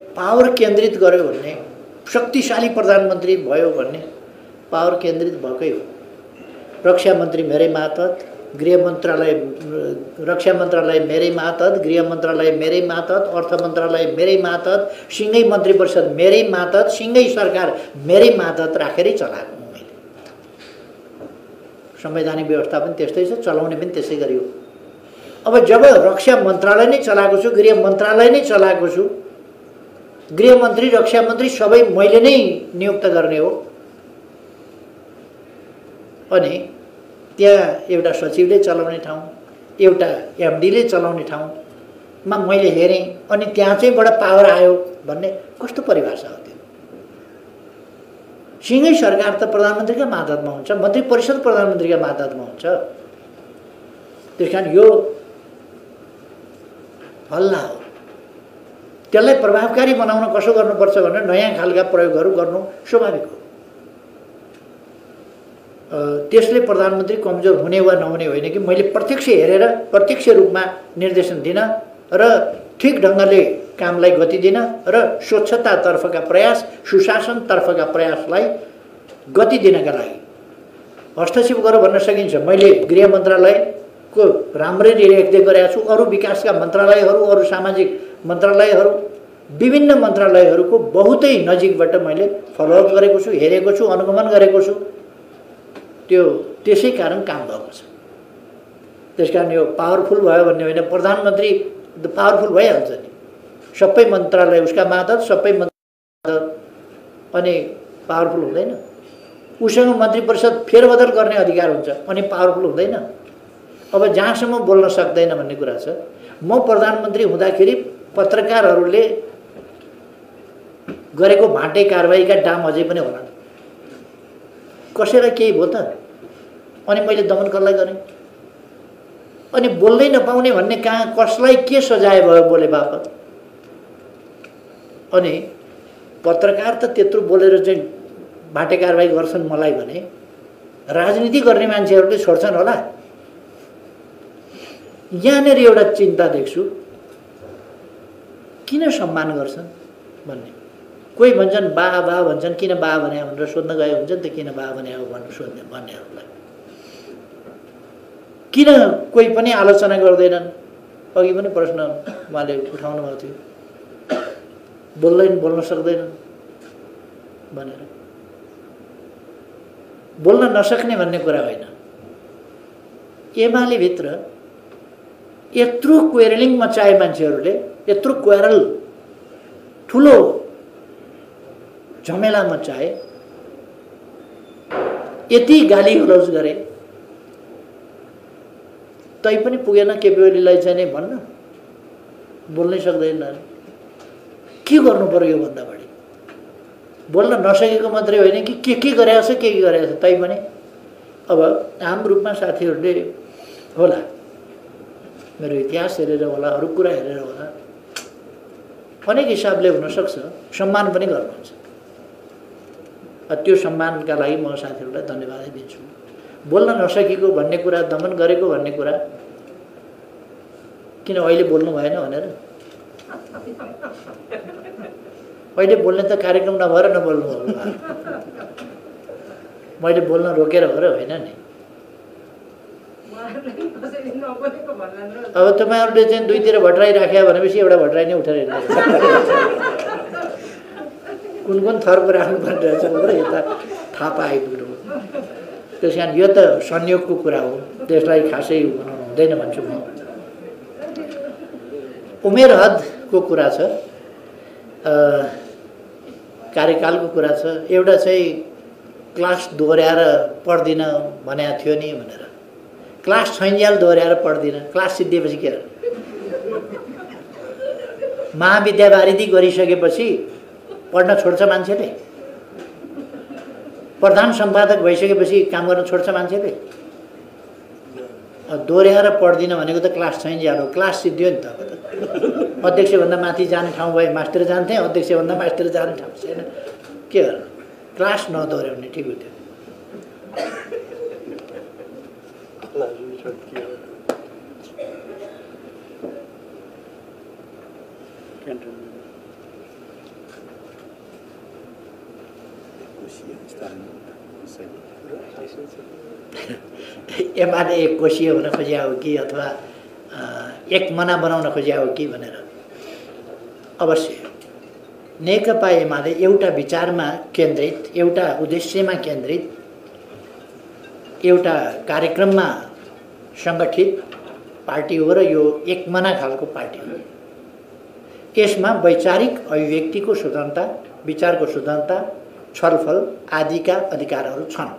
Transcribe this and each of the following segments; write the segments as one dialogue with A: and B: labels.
A: Power केन्द्रित गर्यो भन्ने, शक्तिशाली प्रधानमन्त्री भयो भन्ने पावर केन्द्रित भएकै हो। रक्षा मन्त्री मेरै मातहत, गृह मन्त्रालय रक्षा मन्त्रालय मेरै मातहत, गृह मन्त्रालय मेरै मातहत, अर्थ मन्त्रालय मेरै मातहत, सिँगै मन्त्री परिषद मेरै मातहत, सिँगै सरकार मेरै मातहत राखेरै चलाएको हुँ मैले। संवैधानिक व्यवस्था पनि त्यस्तै छ, चलाउने पनि त्यसै गरी हो। अब जब रक्षा मन्त्रालय नै चलाएको छु, गृह मन्त्रालय नै चलाएको छु, गृह मन्त्री रक्षा मन्त्री सबै मैले नै नियुक्त गर्ने हो, अनि त्यहाँ एउटा सचिवले चलाउने ठाउँ, एउटा एमडीले चलाउने ठाउँमा मैले हेरेँ, अनि त्यहाँ चाहिँ बडा पावर आयो भन्ने कस्तो परिभाषा हो त्यो? सिँगै सरकार त प्रधानमन्त्रीका मातहतमा हुन्छ, मन्त्री परिषद प्रधानमन्त्रीका मातहतमा हुन्छ। त्यस कारण यो हल्ला हो। त्यसलाई प्रभावकारी बनाउन कसो गर्नुपर्छ भनेर नयाँ खालका प्रयोगहरू गर्नु स्वाभाविक हो। त्यसले प्रधानमन्त्री कमजोर हुने वा नहुने होइन कि मैले प्रत्यक्ष हेरेर प्रत्यक्ष रूपमा निर्देशन दिन र ठिक ढङ्गले कामलाई गति दिन र स्वच्छतातर्फका प्रयास, सुशासनतर्फका प्रयासलाई गति दिनका लागि हस्तक्षेप गरौँ भन्न सकिन्छ। मैले गृह मन्त्रालयको राम्ररी रेखदेख गरेको छु, अरू विकासका मन्त्रालयहरू, अरू सामाजिक मन्त्रालयहरू, विभिन्न मन्त्रालयहरूको बहुतै नजिकबाट मैले फलोअप गरेको छु, हेरेको छु, अनुगमन गरेको छु। त्यो त्यसै कारण काम भएको छ। त्यसकारण यो पावरफुल भयो भन्ने होइन, प्रधानमन्त्री पावरफुल भइहाल्छ नि, सबै मन्त्रालय उसका मातहत, सबै मन्त्रालय, अनि पावरफुल हुँदैन? उसँग मन्त्री परिषद फेरबदल गर्ने अधिकार हुन्छ, अनि पावरफुल हुँदैन? अब जहाँसम्म बोल्न सक्दैन भन्ने कुरा छ। म प्रधानमन्त्री हुँदाखेरि पत्रकारहरूले गरेको भाटे कारबाहीका डाम अझै पनि होला, कसैलाई केही भयो त? अनि मैले दमन कसलाई गरेँ? अनि बोल्दै नपाउने भन्ने कहाँ कसलाई के सजाय भयो बोले बापत? अनि पत्रकार त त्यत्रो बोलेर चाहिँ भाटे कारबाही गर्छन् मलाई भने राजनीति गर्ने मान्छेहरूले छोड्छन् होला। यहाँनिर एउटा चिन्ता देख्छु, किन सम्मान गर्छन् भन्ने। कोही भन्छन् बा भन्छन्, किन बा भने भनेर सोध्न गए हुन्छ नि त, किन बा भने हो भनेर सोध्ने भन्नेहरूलाई किन कोही पनि आलोचना गर्दैनन्? अघि पनि प्रश्न उहाँले उठाउनु भएको थियो, बोल्न सक्दैनन् भनेर। बोल्न नसक्ने भन्ने कुरा होइन। एमाले भित्र यत्रो क्वेरलिङ मचाए मान्छेहरूले, यत्रो क्वेरल ठुलो झमेला मचाए, यति गाली गलौज गरे, तै पनि पुगेन केपी ओलीलाई चाहिँ नै भन्न बोल्नै सक्दैन। के गर्नु पर्यो योभन्दा बढी? बोल्न नसकेको मात्रै होइन कि के गरेको छ, के गरेको छ, तै पनि अब आम रूपमा साथीहरूले होला, मेरो इतिहास हेरेर होला, अरू कुरा हेरेर होला, अनेक हिसाबले हुनसक्छ सम्मान पनि गर्नुहुन्छ। त्यो सम्मानका लागि म साथीहरूलाई धन्यवाद दिन्छु। बोल्न नसकेको भन्ने कुरा, दमन गरेको भन्ने कुरा, किन अहिले बोल्नु भएन भनेर? अहिले बोल्ने त कार्यक्रम नभएर नबोल्नु हो। मैले बोल्न रोकेर भएर होइन नि। अब तपाईँहरूले चाहिँ दुईतिर भट्राई राख्या भनेपछि एउटा भट्राई नै उठेर हिँड्नु, कुन कुन थरको राख्नु पर्ने रहेछ भनेर यता थाहा पाइपुग्नु। त्यस कारण यो त संयोगको कुरा हो, त्यसलाई खासै बनाउनु हुँदैन भन्छु म। उमेर हदको कुरा छ, कार्यकालको कुरा छ। एउटा चाहिँ क्लास दोहोऱ्याएर पढ्दिन भनेको थियो नि भनेर, क्लास छैन्जेल दोहोऱ्याएर पढ्दिन, क्लास सिद्धिएपछि के? महाविद्यावारिधि गरिसकेपछि पढ्न छोड्छ मान्छेले? प्रधान सम्पादक भइसकेपछि काम गर्न छोड्छ मान्छेले? दोहोऱ्याएर पढ्दिन भनेको त क्लास छैन्जेल हो, क्लास सिद्धियो नि त। अध्यक्षभन्दा माथि जाने ठाउँ भए मास्टर जान्थे, अध्यक्षभन्दा मास्टर जाने ठाउँ छैन, के गर्नु? क्लास नदोहोऱ्याउने ठिक हो त्यो। एमाले एक कोशीय हुन खोजिया हो कि अथवा एक मना बनाउन खोजिया हो कि भनेर अवश्य नेकपा एमाले एउटा विचारमा केन्द्रित, एउटा उद्देश्यमा केन्द्रित, एउटा कार्यक्रममा सङ्गठित पार्टी हो र यो एक मना खालको पार्टी हो। यसमा वैचारिक अभिव्यक्तिको स्वतन्त्रता, विचारको स्वतन्त्रता, छलफल आदिका अधिकारहरू छन्।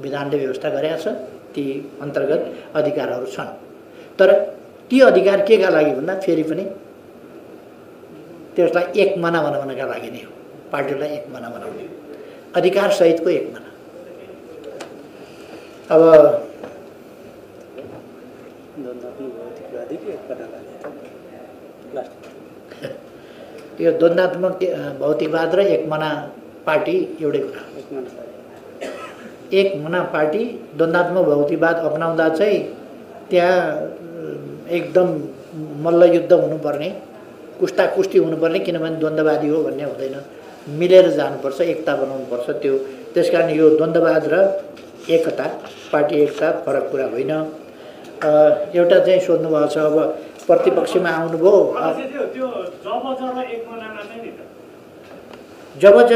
A: विधानले व्यवस्था गरेका छ, ती अन्तर्गत अधिकारहरू छन्। तर ती अधिकार केका लागि भन्दा फेरि पनि त्यसलाई एक मना बनाउनका लागि नै हो। पार्टीलाई एक मना बनाउने अधिकार सहितको एक मना। अब यो द्वन्द्वात्मक भौतिकवाद र एक मना पार्टी एउटै कुरा। एक मना पार्टी द्वन्द्वात्मक भौतिकवाद अपनाउँदा चाहिँ त्यहाँ एकदम मल्लयुद्ध हुनुपर्ने, कुस्ताकुस्ती हुनुपर्ने, किनभने द्वन्द्ववादी हो भन्ने हुँदैन। मिलेर जानुपर्छ, एकता बनाउनुपर्छ। त्यसकारण यो द्वन्द्ववाद र एकता, पार्टी एकता फरक कुरा होइन। एउटा चाहिँ सोध्नुभएको छ, अब प्रतिपक्षमा आउनुभयो, जबज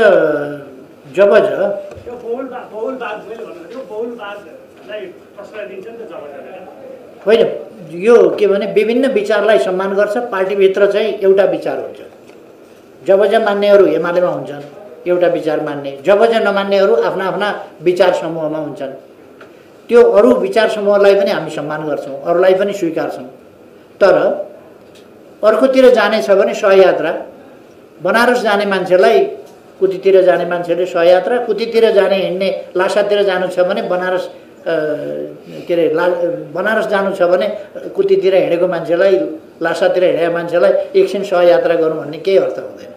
A: होइन, यो के भने विभिन्न विचारलाई सम्मान गर्छ। पार्टीभित्र चाहिँ एउटा विचार हुन्छ। जबज मान्नेहरू एमालेमा हुन्छन्, एउटा विचार मान्ने। जबज नमान्नेहरू आफ्ना आफ्ना विचार समूहमा हुन्छन्। त्यो अरू विचार समूहलाई पनि हामी सम्मान गर्छौँ, अरूलाई पनि स्वीकार्छौँ। तर अर्कोतिर जाने छ भने सहयात्रा, बनारस जाने मान्छेलाई कुतीतिर जाने मान्छेले सहयात्रा, कुतीतिर जाने हिँड्ने लासातिर जानु छ भने बनारस के अरे बनारस जानु छ भने कुतीतिर हिँडेको मान्छेलाई, लासातिर हिँडेको मान्छेलाई एकछिन सहयात्रा गरौँ भन्ने केही अर्थ हुँदैन।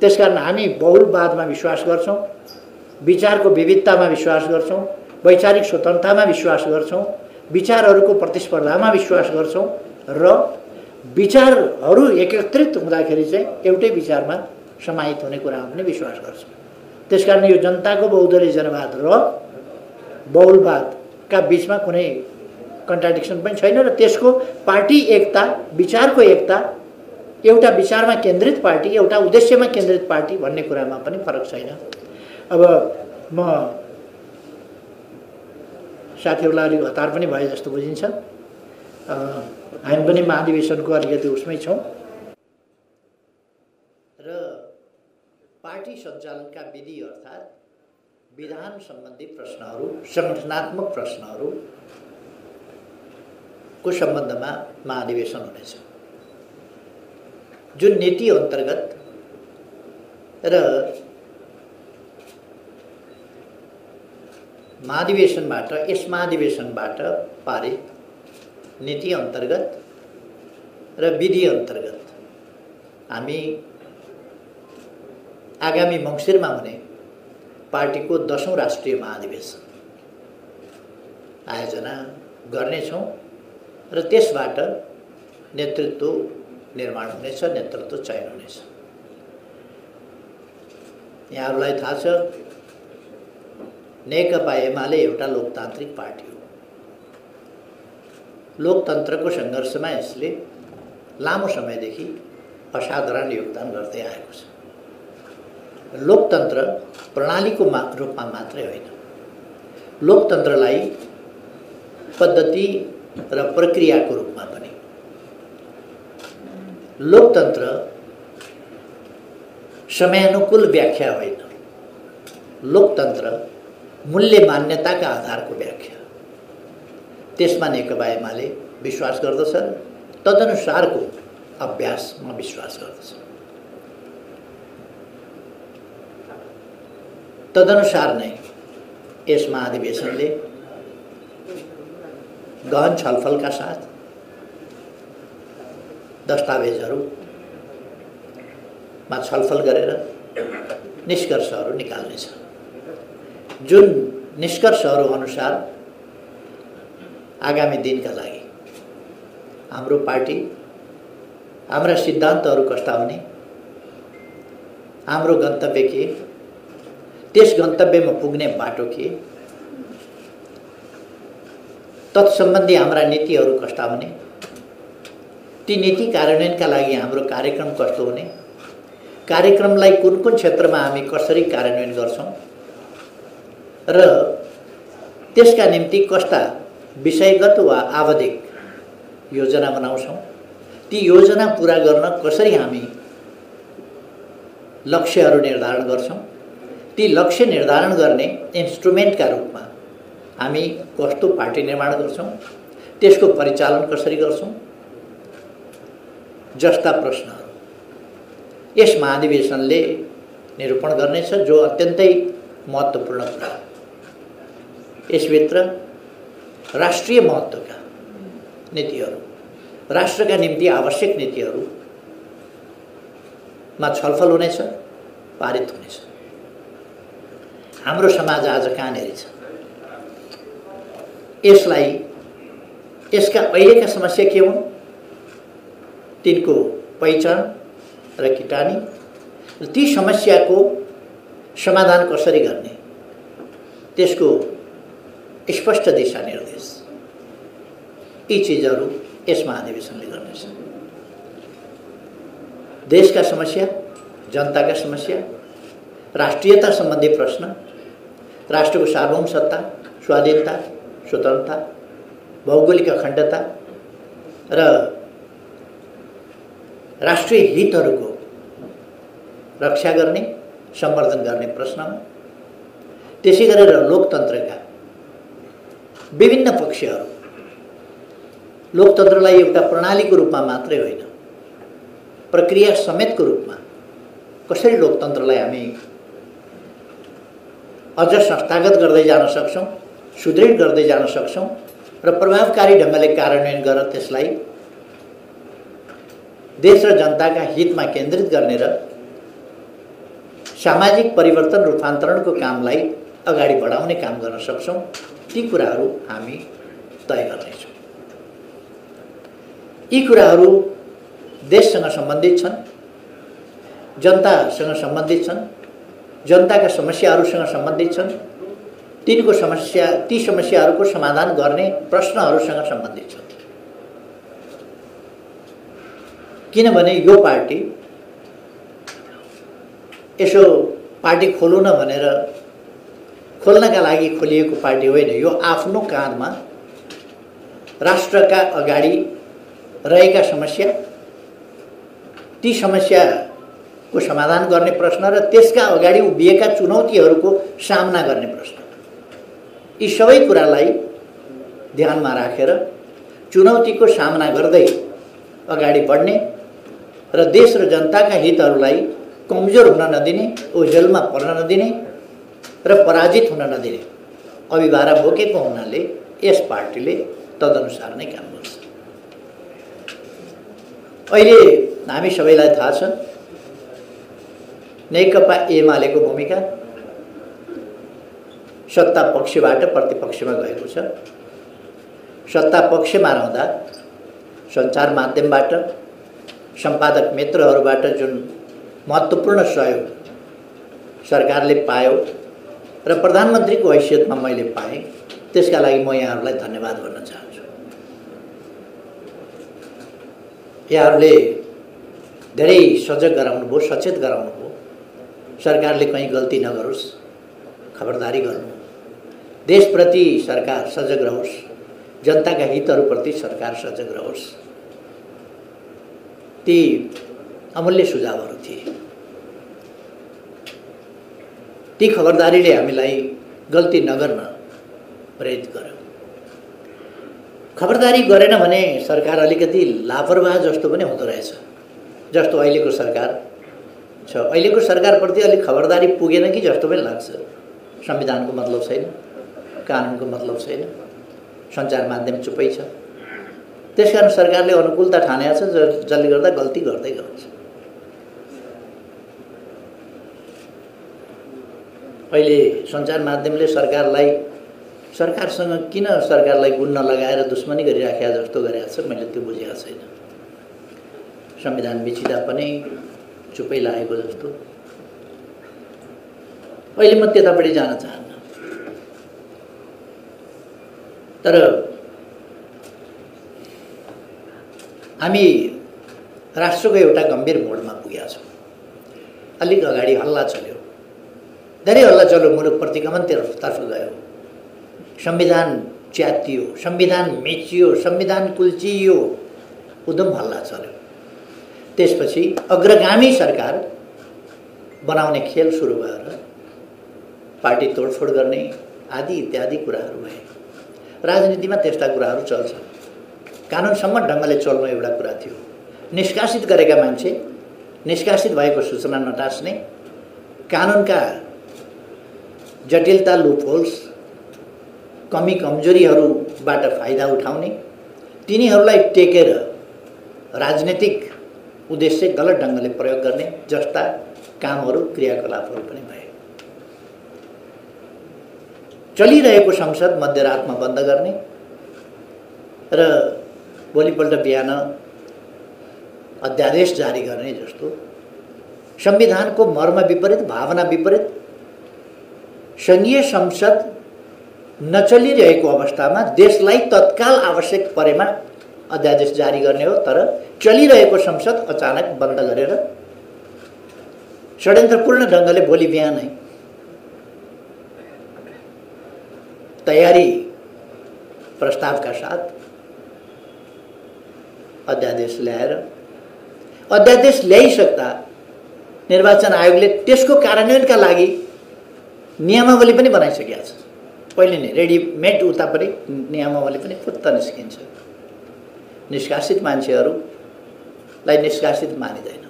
A: त्यसकारण हामी बहुलवादमा विश्वास गर्छौँ, विचारको विविधतामा विश्वास गर्छौँ, वैचारिक स्वतन्त्रतामा विश्वास गर्छौँ, विचारहरूको प्रतिस्पर्धामा विश्वास गर्छौँ र विचारहरू एकत्रित हुँदाखेरि चाहिँ एउटै विचारमा समाहित हुने कुरामा पनि विश्वास गर्छौँ। त्यसकारण यो जनताको बहुदलीय जनवाद र बहुलवादका बिचमा कुनै कन्ट्राडिक्सन पनि छैन र त्यसको पार्टी एकता, विचारको एकता, एउटा विचारमा केन्द्रित पार्टी, एउटा उद्देश्यमा केन्द्रित पार्टी भन्ने कुरामा पनि फरक छैन। अब म साथीहरूलाई अलिक हतार पनि भए जस्तो बुझिन्छ। हामी पनि महाधिवेशनको अलिकति उसमै छौँ र पार्टी सञ्चालनका विधि अर्थात् विधान सम्बन्धी प्रश्नहरू, सङ्गठनात्मक प्रश्नहरूको सम्बन्धमा महाधिवेशन हुनेछ। जुन नीति अन्तर्गत र महाधिवेशनबाट, यस महाधिवेशनबाट पारित नीति अन्तर्गत र विधि अन्तर्गत हामी आगामी मङ्सिरमा हुने पार्टीको 10औं राष्ट्रिय महाधिवेशन आयोजना गर्नेछौँ र त्यसबाट नेतृत्व निर्माण हुनेछ, नेतृत्व चयन हुनेछ। यहाँहरूलाई थाहा छ, नेकपा एमाले एउटा लोकतान्त्रिक पार्टी हो। लोकतन्त्रको सङ्घर्षमा यसले लामो समयदेखि असाधारण योगदान गर्दै आएको छ। लोकतन्त्र प्रणालीको रूपमा मात्रै होइन, लोकतन्त्रलाई पद्धति र प्रक्रियाको रूपमा पनि। लोकतन्त्र समयानुकूल व्याख्या होइन, लोकतन्त्र मूल्य मान्यताका आधारको व्याख्या। त्यसमा नेकपा एमाले विश्वास गर्दछ, तदनुसारको अभ्यासमा विश्वास गर्दछ। तदनुसार नै यस महाधिवेशनले गहन छलफलका साथ दस्तावेजहरूमा छलफल गरेर निष्कर्षहरू निकाल्नेछ। जुन निष्कर्षहरू अनुसार आगामी दिनका लागि हाम्रो पार्टी, हाम्रा सिद्धान्तहरू कस्ता हुने, हाम्रो गन्तव्य के, त्यस गन्तव्यमा पुग्ने बाटो के, तत्सम्बन्धी हाम्रा नीतिहरू कस्ता हुने, ती नीति कार्यान्वयनका लागि हाम्रो कार्यक्रम कस्तो हुने, कार्यक्रमलाई कुन कुन क्षेत्रमा हामी कसरी कार्यान्वयन गर्छौं र त्यसका निम्ति कस्ता विषयगत वा आवधिक योजना बनाउँछौं, ती योजना पूरा गर्न कसरी हामी लक्ष्यहरू निर्धारण गर्छौं, ती लक्ष्य निर्धारण गर्ने इन्स्ट्रुमेन्टका रूपमा हामी कस्तो पार्टी निर्माण गर्छौं, त्यसको परिचालन कसरी गर्छौं जस्ता प्रश्नहरू यस महाधिवेशनले निरूपण गर्नेछ, जो अत्यन्तै महत्त्वपूर्ण कुरा हो। यसभित्र राष्ट्रिय महत्त्वका नीतिहरू, राष्ट्रका निम्ति आवश्यक नीतिहरूमा छलफल हुनेछ, पारित हुनेछ। हाम्रो समाज आज कहाँनेरि छ, यसलाई यसका अहिलेका समस्या के हुन्, तिनको पहिचान र किटानी र ती समस्याको समाधान कसरी गर्ने, त्यसको स्पष्ट दिशानिर्देश, यी चिजहरू यस महाधिवेशनले गर्नेछ। देशका समस्या, जनताका समस्या, राष्ट्रियता सम्बन्धी प्रश्न, राष्ट्रको सार्वभौमसत्ता, स्वाधीनता, स्वतन्त्रता, भौगोलिक अखण्डता र राष्ट्रिय हितहरूको रक्षा गर्ने, सम्वर्धन गर्ने प्रश्नमा, त्यसै गरेर लोकतन्त्रका विभिन्न पक्षहरू, लोकतन्त्रलाई एउटा प्रणालीको रूपमा मात्रै होइन, प्रक्रिया समेतको रूपमा कसरी लोकतन्त्रलाई हामी अझ संस्थागत गर्दै जान सक्छौं, सुदृढ गर्दै जान सक्छौं र प्रभावकारी ढङ्गले कार्यान्वयन गरेर त्यसलाई देश र जनताका हितमा केन्द्रित गर्ने र सामाजिक परिवर्तन रूपान्तरणको कामलाई अगाडि बढाउने काम गर्न सक्छौं, ती कुराहरू हामी तय गर्नेछौँ। यी कुराहरू देशसँग सम्बन्धित छन्, जनतासँग सम्बन्धित छन्, जनताका समस्याहरूसँग सम्बन्धित छन्, ती समस्याहरूको समाधान गर्ने प्रश्नहरूसँग सम्बन्धित छन्। किनभने यो पार्टी यसो पार्टी खोलौँ न भनेर खोल्नका लागि खोलिएको पार्टी होइन। यो आफ्नो काँधमा राष्ट्रका अगाडि रहेका समस्या, ती समस्याको समाधान गर्ने प्रश्न र त्यसका अगाडि उभिएका चुनौतीहरूको सामना गर्ने प्रश्न, यी सबै कुरालाई ध्यानमा राखेर चुनौतीको सामना गर्दै अगाडि बढ्ने र देश र जनताका हितहरूलाई कमजोर हुन नदिने, ओझेलमा पर्न नदिने र पराजित हुन नदिने अभिभारा बोकेको हुनाले यस पार्टीले तदनुसार नै काम गर्छ। अहिले हामी सबैलाई थाहा छ नेकपा एमालेको भूमिका सत्ता पक्षबाट प्रतिपक्षमा गएको छ। सत्ता पक्षमा रहँदा सञ्चार माध्यमबाट, सम्पादक मित्रहरूबाट जुन महत्त्वपूर्ण सहयोग सरकारले पायो र प्रधानमन्त्रीको हैसियतमा मैले पाएँ, त्यसका लागि म यहाँहरूलाई धन्यवाद गर्न चाहन्छु। यहाँहरूले धेरै सजग गराउनु भयो, सचेत गराउनु भयो, सरकारले कहीँ गल्ती नगरोस्, खबरदारी गर्नु, देशप्रति सरकार सजग रहोस्, जनताका हितहरूप्रति सरकार सजग रहोस्। ती अमूल्य सुझावहरू थिए। ती खबरदारीले हामीलाई गल्ती नगर्न प्रेरित गर्यो। खबरदारी गरेन भने सरकार अलिकति लापरवाह जस्तो पनि हुँदो रहेछ, जस्तो अहिलेको सरकार छ। अहिलेको सरकारप्रति अलिक खबरदारी पुगेन कि जस्तो पनि लाग्छ। संविधानको मतलब छैन, कानुनको मतलब छैन, सञ्चार माध्यम चुपै छ। त्यसकारण सरकारले अनुकूलता ठानेको छ, जसले गर्दा गल्ती गर्दै गर्छ। अहिले सञ्चार माध्यमले सरकारसँग किन सरकारलाई गुण नलगाएर दुश्मनी गरिराखेका जस्तो गरेको छ, मैले त्यो बुझेको छैन। संविधान बिचिदा पनि चुपै लागेको जस्तो, अहिले म त्यतापट्टि जान चाहन्न। तर हामी राष्ट्रको एउटा गम्भीर मोडमा पुगेका छौँ। अलिक अगाडि हल्ला चल्यो, धेरै हल्ला चल्यो, मुलुक प्रतिगमनतर्फ गयो, संविधान च्यातियो, संविधान मेचियो, संविधान कुल्चियो, उदम हल्ला चल्यो। त्यसपछि अग्रगामी सरकार बनाउने खेल सुरु भएर पार्टी तोडफोड गर्ने आदि इत्यादि कुराहरू भए। राजनीतिमा त्यस्ता कुराहरू चल्छ। कानुनसम्म ढङ्गले चल्नु एउटा कुरा थियो। निष्कासित गरेका मान्छे, निष्कासित भएको सूचना नटास्ने, कानुनका जटिलता, लुपहोल्स, कमी कमजोरीहरूबाट फाइदा उठाउने, तिनीहरूलाई टेकेर राजनीतिक उद्देश्य गलत ढङ्गले प्रयोग गर्ने जस्ता कामहरू, क्रियाकलापहरू पनि भए। चलिरहेको संसद मध्यरातमा बन्द गर्ने र भोलिपल्ट बिहान अध्यादेश जारी गर्ने जस्तो संविधानको मर्म विपरीत, भावना विपरीत, सङ्घीय संसद नचलिरहेको अवस्थामा देशलाई तत्काल आवश्यक परेमा अध्यादेश जारी गर्ने हो। तर चलिरहेको संसद अचानक बन्द गरेर षड्यन्त्रपूर्ण ढङ्गले भोलि बिहानै तयारी प्रस्तावका साथ अध्यादेश ल्याएर अध्यादेश ल्याइसक्दा निर्वाचन आयोगले त्यसको कार्यान्वयनका लागि नियमावली पनि बनाइसकेका छ। पहिले नै रेडिमेड उता पनि नियमावली पनि फुत्त निस्किन्छ। निष्कासित मान्छेहरूलाई निष्कासित मानिँदैन।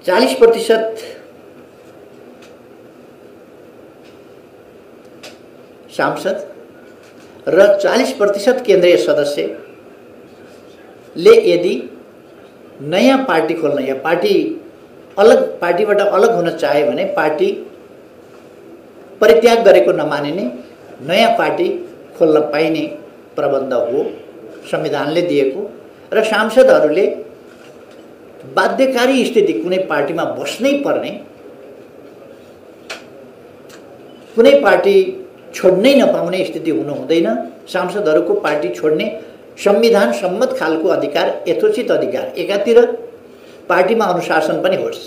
A: 40% सांसद र 40% केन्द्रीय सदस्यले यदि नयाँ पार्टी खोल्न या पार्टीबाट अलग हुन चाहे भने पार्टी परित्याग गरेको नमानिने नयाँ पार्टी खोल्न पाइने प्रबन्ध हो संविधानले दिएको। र सांसदहरूले बाध्यकारी स्थिति, कुनै पार्टीमा बस्नै पर्ने, कुनै पार्टी छोड्नै नपाउने स्थिति हुनु हुँदैन। सांसदहरूको पार्टी छोड्ने संविधान सम्मत खालको अधिकार, यथोचित अधिकार। एकातिर पार्टीमा अनुशासन पनि होस्,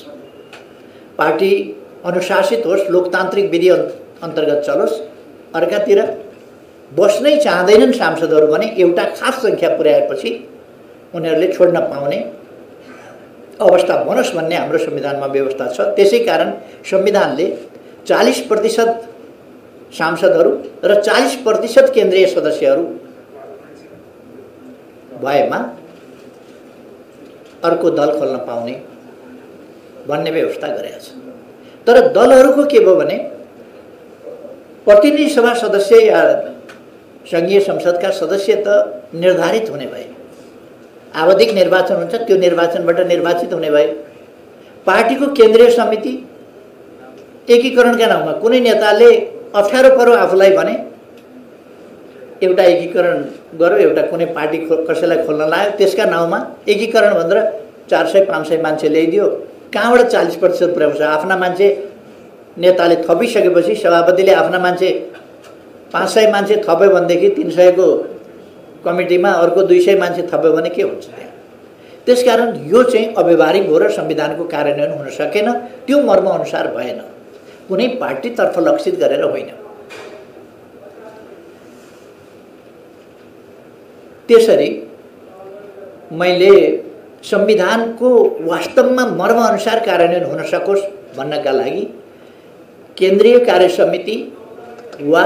A: पार्टी अनुशासित होस्, लोकतान्त्रिक विधि अन्तर्गत चलोस्। अर्कातिर बस्नै चाहँदैनन् सांसदहरू भने एउटा खास सङ्ख्या पुर्याएपछि उनीहरूले छोड्न पाउने अवस्था बनोस् भन्ने हाम्रो संविधानमा व्यवस्था छ। त्यसै कारण संविधानले 40% सांसदहरू र 40% केन्द्रीय सदस्यहरू भएमा अर्को दल खोल्न पाउने भन्ने व्यवस्था गरेको छ। तर दलहरूको के भयो भने प्रतिनिधि सभा सदस्य या सङ्घीय संसदका सदस्य त निर्धारित हुने भए, आवधिक निर्वाचन हुन्छ, त्यो निर्वाचनबाट निर्वाचित हुने भए। पार्टीको केन्द्रीय समिति एकीकरणका नाउँमा कुनै नेताले अप्ठ्यारो पर्यो आफूलाई भने एउटा एकीकरण गर्यो, एउटा कुनै पार्टी कसैलाई खोल्न लाग्यो, त्यसका नाउँमा एकीकरण भनेर 400-500 मान्छे ल्याइदियो। कहाँबाट 40% पुर्याउँछ? आफ्ना मान्छे नेताले थपिसकेपछि सभापतिले आफ्ना मान्छे 500 मान्छे थप्यो भनेदेखि 300 को कमिटीमा अर्को 200 मान्छे थप्यो भने के हुन्छ त्यहाँ? त्यसकारण यो चाहिँ अव्यवहारिक हो र संविधानको कार्यान्वयन हुन सकेन। त्यो मर्म अनुसार भएन, कुनै पार्टीतर्फ लक्षित गरेर होइन। त्यसरी मैले संविधानको वास्तवमा मर्म अनुसार कार्यान्वयन हुन सकोस् भन्नका लागि केन्द्रीय कार्य समिति वा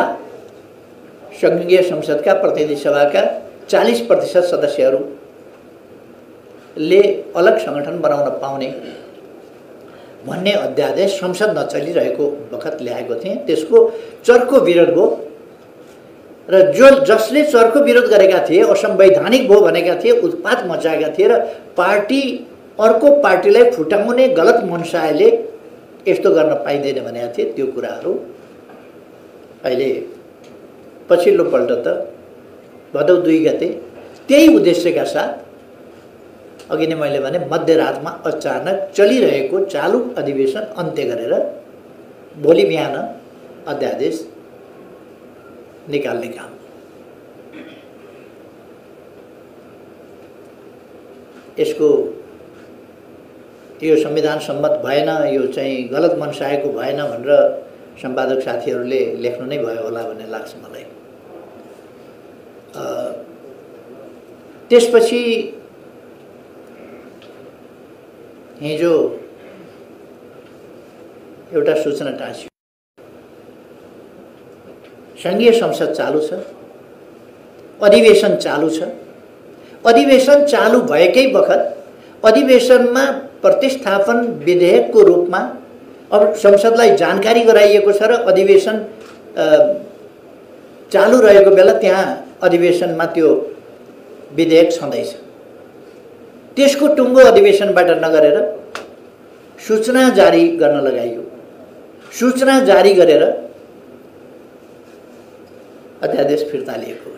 A: सङ्घीय संसदका प्रतिनिधि सभाका 40% सदस्यहरूले अलग संगठन बनाउन पाउने भन्ने अध्यादेश संसद नचलिरहेको बखत ल्याएको थिएँ। त्यसको चर्को विरोध भयो र जसले चर्को विरोध गरेका थिए, असंवैधानिक भयो भनेका थिए, उत्पात मचाएका थिए र पार्टी अर्को पार्टीलाई फुटाउने गलत मनसायले यस्तो गर्न पाइँदैन भनेका थिए, त्यो कुराहरू अहिले पछिल्लोपल्ट त भदौ 2 गते त्यही उद्देश्यका साथ अघि नै मैले भने मध्यरातमा अचानक चलिरहेको चालु अधिवेशन अन्त्य गरेर भोलि बिहान अध्यादेश निकाल्ने काम। यसको यो संविधान सम्मत भएन, यो चाहिँ गलत मनसायको भएन भनेर सम्पादक साथीहरूले लेख्नु नै भयो होला भन्ने लाग्छ मलाई। त्यसपछि हिजो एउटा सूचना टाँसियो, संघीय संसद चालू छ, अधिवेशन चालू छ। अधिवेशन चालू भएकै बखत अधिवेशनमा प्रतिस्थापन विधेयकको रूपमा अब संसदलाई जानकारी गराइएको छ र अधिवेशन चालू रहेको बेला त्यहाँ अधिवेशनमा त्यो विधेयक छँदैछ। त्यसको टुङ्गो अधिवेशनबाट नगरेर सूचना जारी गर्न लगाइयो। सूचना जारी गरेर अध्यादेश फिर्ता लिएको हो।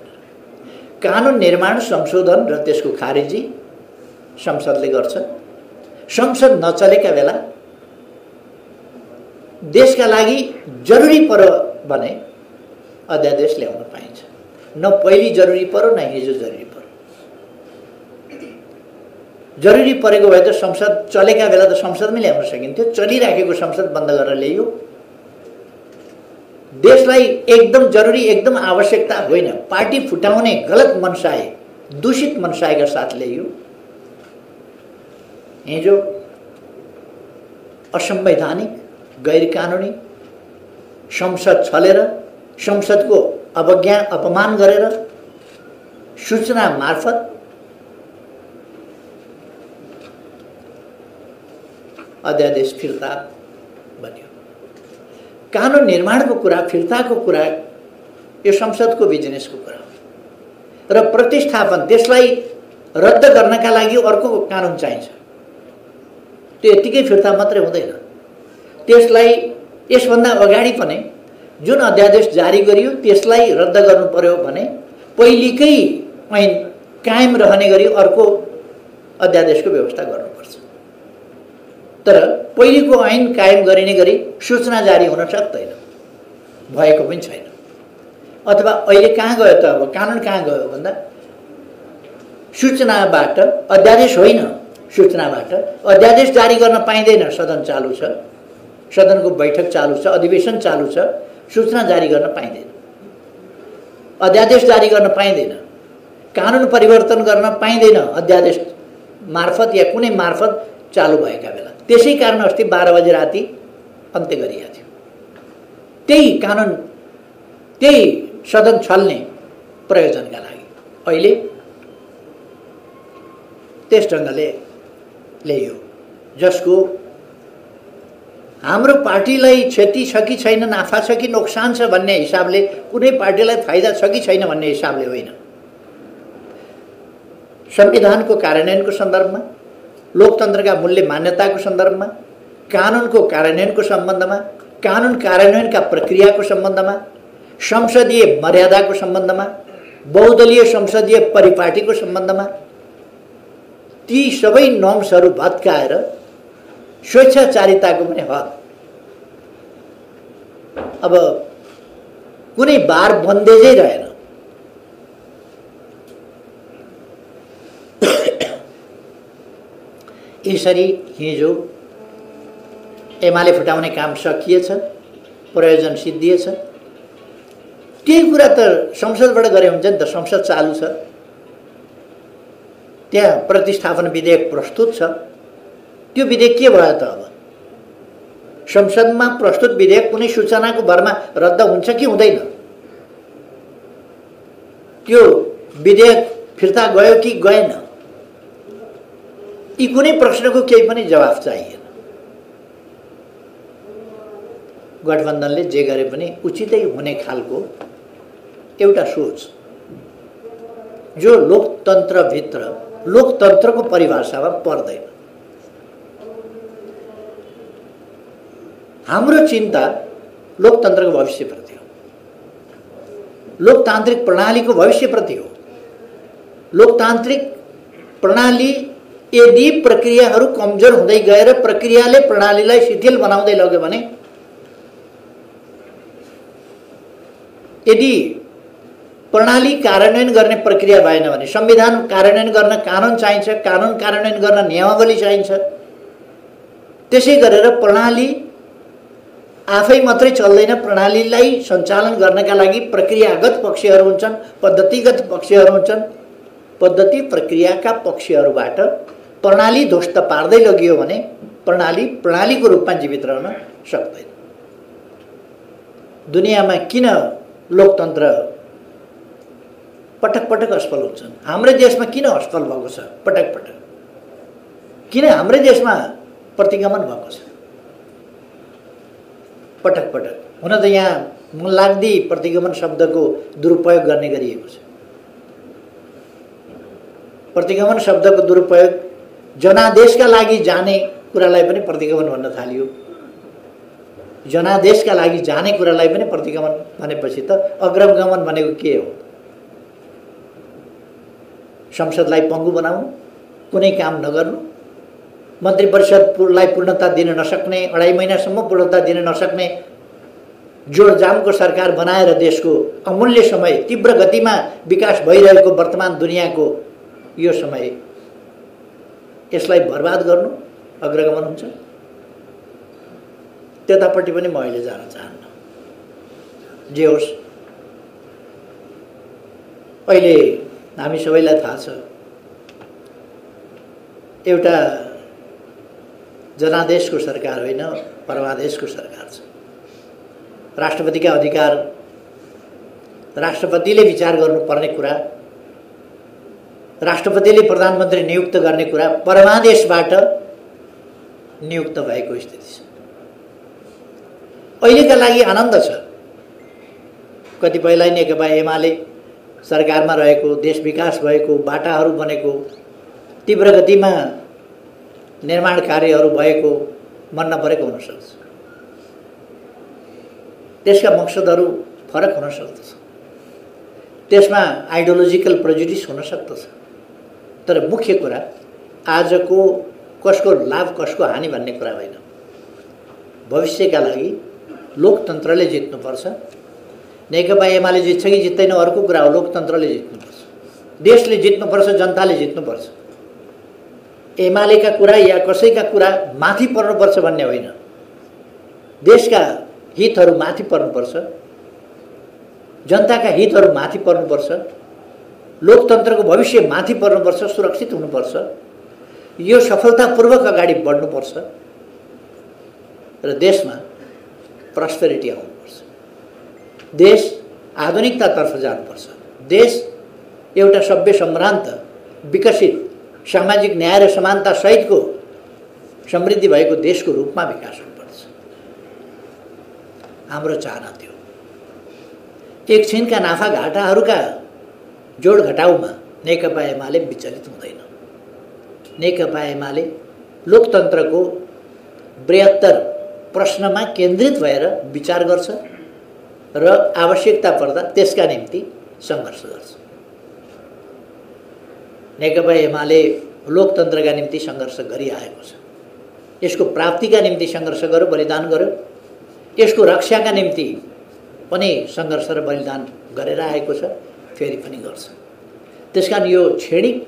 A: कानुन निर्माण संशोधन र त्यसको खारेजी संसदले गर्छ। संसद नचलेका बेला देशका लागि जरुरी पर्यो भने अध्यादेश ल्याउन पाइन्छ। न पहिले जरुरी पर्यो न हिजो जरुरी पर्यो। जरुरी परेको भए त संसद चलेका बेला त संसदमै ल्याउन सकिन्थ्यो। चलिराखेको संसद बन्द गरेर ल्याइयो। देशलाई एकदम जरुरी एकदम आवश्यकता होइन, पार्टी फुटाउने गलत मनसाय दूषित मनसायका साथ ल्याइयो। हिजो असंवैधानिक गैर कानुनी संसद छलेर संसदको अवज्ञा अपमान गरेर सूचना मार्फत अध्यादेश फिर्ता बन्यो। कानुन निर्माणको कुरा, फिर्ताको कुरा यो संसदको बिजनेसको कुरा हो र प्रतिस्थापन त्यसलाई रद्द गर्नका लागि अर्को कानुन चाहिन्छ। त्यो यतिकै फिर्ता मात्रै हुँदैन। त्यसलाई यसभन्दा अगाडि पनि जुन अध्यादेश जारी गरियो त्यसलाई रद्द गर्नु पर्यो भने पहिलेकै ऐन कायम रहने गरी अर्को अध्यादेशको व्यवस्था गर्नुपर्छ। तर पहिलेको ऐन कायम गरिने गरी सूचना जारी हुन सक्दैन, भएको पनि छैन। अथवा अहिले कहाँ गयो त, अब कानुन कहाँ गयो भन्दा सूचनाबाट अध्यादेश होइन, सूचनाबाट अध्यादेश जारी गर्न पाइँदैन। सदन चालू छ, सदनको बैठक चालू छ, अधिवेशन चालू छ, सूचना जारी गर्न पाइँदैन, अध्यादेश जारी गर्न पाइँदैन, कानुन परिवर्तन गर्न पाइँदैन अध्यादेश मार्फत या कुनै मार्फत चालू भएका बेला। त्यसै कारण अस्ति 12 बजे राति अन्त्य गरिएको थियो। त्यही कानुन, त्यही सदन छल्ने प्रयोजनका लागि अहिले त्यस ढङ्गले ल्याइयो, जसको हाम्रो पार्टीलाई क्षति छ कि छैन, नाफा छ कि नोक्सान छ भन्ने हिसाबले, कुनै पार्टीलाई फाइदा छ कि छैन भन्ने हिसाबले होइन। संविधानको कार्यान्वयनको सन्दर्भमा, लोकतन्त्रका मूल्य मान्यताको सन्दर्भमा, कानुनको कार्यान्वयनको सम्बन्धमा, कानुन कार्यान्वयनका प्रक्रियाको सम्बन्धमा, संसदीय मर्यादाको सम्बन्धमा, बहुदलीय संसदीय परिपाटीको सम्बन्धमा ती सबै नर्म्सहरू भत्काएर स्वेच्छाचारिताको पनि हक, अब कुनै बार बन्देजै रहेन। यसरी हिजो एमाले फुटाउने काम सकिएछ, प्रयोजन सिद्धिएछ। त्यही कुरा त संसदबाट गरे हुन्छ नि त। संसद चालू छ, त्यहाँ प्रतिस्थापन विधेयक प्रस्तुत छ। त्यो विधेयक के भयो त? अब संसदमा प्रस्तुत विधेयक कुनै सूचनाको भरमा रद्द हुन्छ कि हुँदैन? त्यो विधेयक फिर्ता गयो कि गएन? यी कुनै प्रश्नको केही पनि जवाफ चाहिएन। गठबन्धनले जे गरे पनि उचितै हुने खालको एउटा सोच, जो लोकतन्त्रभित्र लोकतन्त्रको परिभाषामा पर्दैन। हाम्रो चिन्ता लोकतन्त्रको भविष्यप्रति हो, लोकतान्त्रिक प्रणालीको भविष्यप्रति हो। लोकतान्त्रिक प्रणाली यदि प्रक्रियाहरू कमजोर हुँदै गएर प्रक्रियाले प्रणालीलाई शिथिल बनाउँदै लग्यो भने, यदि प्रणाली कार्यान्वयन गर्ने प्रक्रिया भएन भने, संविधान कार्यान्वयन गर्न कानुन चाहिन्छ, कानुन कार्यान्वयन गर्न नियमावली चाहिन्छ, त्यसै गरेर प्रणाली आफै मात्रै चल्दैन। प्रणालीलाई सञ्चालन गर्नका लागि प्रक्रियागत पक्षहरू हुन्छन्, पद्धतिगत पक्षहरू हुन्छन्। पद्धति प्रक्रियाका पक्षहरूबाट प्रणाली ध्वस्त पार्दै लगियो भने प्रणाली प्रणालीको रूपमा जीवित रहन सक्दैन। दुनियाँमा किन लोकतन्त्र पटक पटक असफल हुन्छन्? हाम्रै देशमा किन असफल भएको छ पटक पटक? किन हाम्रै देशमा प्रतिगमन भएको छ पटक पटक? हुन त यहाँ मनलाग्दी प्रतिगमन शब्दको दुरुपयोग गर्ने गरिएको छ। प्रतिगमन शब्दको दुरुपयोग जनादेशका लागि जाने कुरालाई पनि प्रतिगमन भन्न थालियो। जनादेशका लागि जाने कुरालाई पनि प्रतिगमन भनेपछि त अग्रगमन भनेको के हो? संसदलाई पङ्गु बनाउनु, कुनै काम नगर्नु, मन्त्री परिषदलाई पूर्णता दिन नसक्ने, 2.5 महिनासम्म पूर्णता दिन नसक्ने जोडजामको सरकार बनाएर देशको अमूल्य समय, तीव्र गतिमा विकास भइरहेको वर्तमान दुनियाँको यो समय, यसलाई बर्बाद गर्नु अग्रगमन हुन्छ। त्यतापट्टि पनि म अहिले जान चाहन्न। जे होस्, अहिले हामी सबैलाई थाहा छ, एउटा जनादेशको सरकार होइन, परमादेशको सरकार छ। राष्ट्रपतिका अधिकार, राष्ट्रपतिले विचार गर्नुपर्ने कुरा, राष्ट्रपतिले प्रधानमन्त्री नियुक्त गर्ने कुरा परमादेशबाट नियुक्त भएको स्थिति छ। अहिलेका लागि आनन्द छ। कतिपयलाई नेकपा एमाले सरकारमा रहेको, देश विकास भएको, बाटाहरू बनेको, तीव्र गतिमा निर्माण कार्यहरू भएको मन नपरेको हुन सक्छ। त्यसका मकसदहरू फरक हुन सक्दछ, त्यसमा आइडियोलोजिकल प्रेजुडिस हुन सक्दछ। तर मुख्य कुरा आजको कसको लाभ कसको हानि भन्ने कुरा होइन। भविष्यका लागि लोकतन्त्रले जित्नुपर्छ। नेकपा एमाले जित्छ कि जित्दैन अर्को कुरा हो, लोकतन्त्रले जित्नुपर्छ, देशले जित्नुपर्छ, जनताले जित्नुपर्छ। एमालेका कुरा या कसैका कुरा माथि पर्नुपर्छ भन्ने होइन। देशका हितहरू माथि पर्नुपर्छ, जनताका हितहरू माथि पर्नुपर्छ, लोकतन्त्रको भविष्य माथि पर्नुपर्छ, सुरक्षित हुनुपर्छ। यो सफलतापूर्वक अगाडि बढ्नुपर्छ र देशमा प्रस्पेरिटी आउनुपर्छ। देश आधुनिकतातर्फ जानुपर्छ। देश एउटा सभ्य, सम्भ्रान्त, विकसित, सामाजिक न्याय र समानता सहितको समृद्धि भएको देशको रूपमा विकास हुनुपर्छ। हाम्रो चाहना थियो। एकछिनका नाफा घाटाहरूका जोड घटाउमा नेकपा एमाले विचलित हुँदैन। नेकपा एमाले लोकतन्त्रको बृहत्तर प्रश्नमा केन्द्रित भएर विचार गर्छ र आवश्यकता पर्दा त्यसका निम्ति सङ्घर्ष गर्छ। नेकपा एमाले लोकतन्त्रका निम्ति सङ्घर्ष गरिआएको छ। यसको प्राप्तिका निम्ति सङ्घर्ष गर्यो, बलिदान गर्यो। यसको रक्षाका निम्ति पनि सङ्घर्ष र बलिदान गरेर आएको छ, फेरि पनि गर्छ। त्यसकारण यो क्षणिक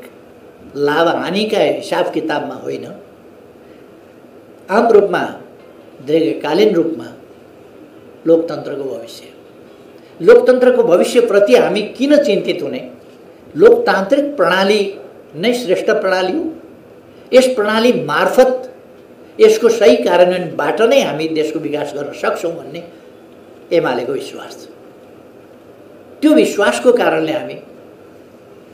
A: लाभ हानिका हिसाब किताबमा होइन, आम रूपमा, दीर्घकालीन रूपमा लोकतन्त्रको भविष्य। लोकतन्त्रको भविष्यप्रति हामी किन चिन्तित हुने? लोकतान्त्रिक प्रणाली नै श्रेष्ठ प्रणाली हो। यस प्रणाली मार्फत, यसको सही कार्यान्वयनबाट नै हामी देशको विकास गर्न सक्छौँ भन्ने एमालेको विश्वास छ। त्यो विश्वासको कारणले हामी,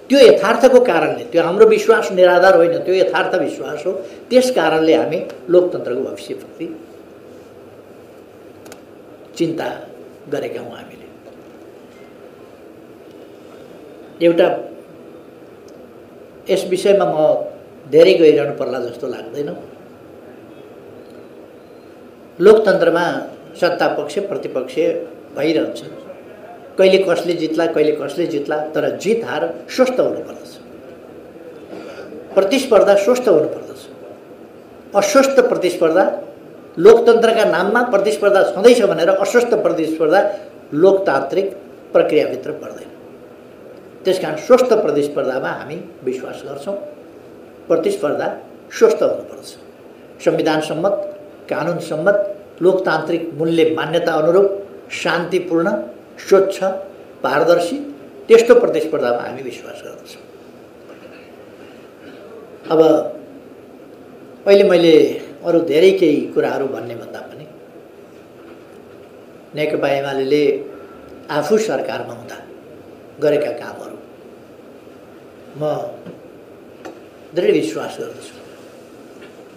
A: त्यो यथार्थको कारणले, त्यो हाम्रो विश्वास निराधार होइन, त्यो यथार्थ विश्वास हो, त्यस कारणले हामी लोकतन्त्रको भविष्यप्रति चिन्ता गरेका हौँ। हामीले एउटा यस विषयमा म धेरै गइरहनु पर्ला जस्तो लाग्दैन। लोकतन्त्रमा सत्ता पक्ष प्रतिपक्ष भइरहन्छ। कहिले कसले जित्ला, कहिले कसले जित्ला, तर जित हार स्वस्थ हुनुपर्दछ। प्रतिस्पर्धा स्वस्थ हुनुपर्दछ। अस्वस्थ प्रतिस्पर्धा, लोकतन्त्रका नाममा प्रतिस्पर्धा छँदैछ भनेर अस्वस्थ प्रतिस्पर्धा लोकतान्त्रिक प्रक्रियाभित्र पर्दैन। त्यसकारण स्वस्थ प्रतिस्पर्धामा हामी विश्वास गर्छौँ। प्रतिस्पर्धा स्वस्थ हुनुपर्छ, संविधान सम्मत, कानुन सम्मत, लोकतान्त्रिक मूल्य मान्यता अनुरूप, शान्तिपूर्ण, स्वच्छ, पारदर्शी त्यस्तो प्रतिस्पर्धामा हामी विश्वास गर्दछौँ। अब अहिले मैले अरू धेरै केही कुराहरू भन्ने भन्दा पनि नेकपा एमाले आफू सरकारमा हुँदा गरेका कामहरू म दृढ विश्वास गर्दछु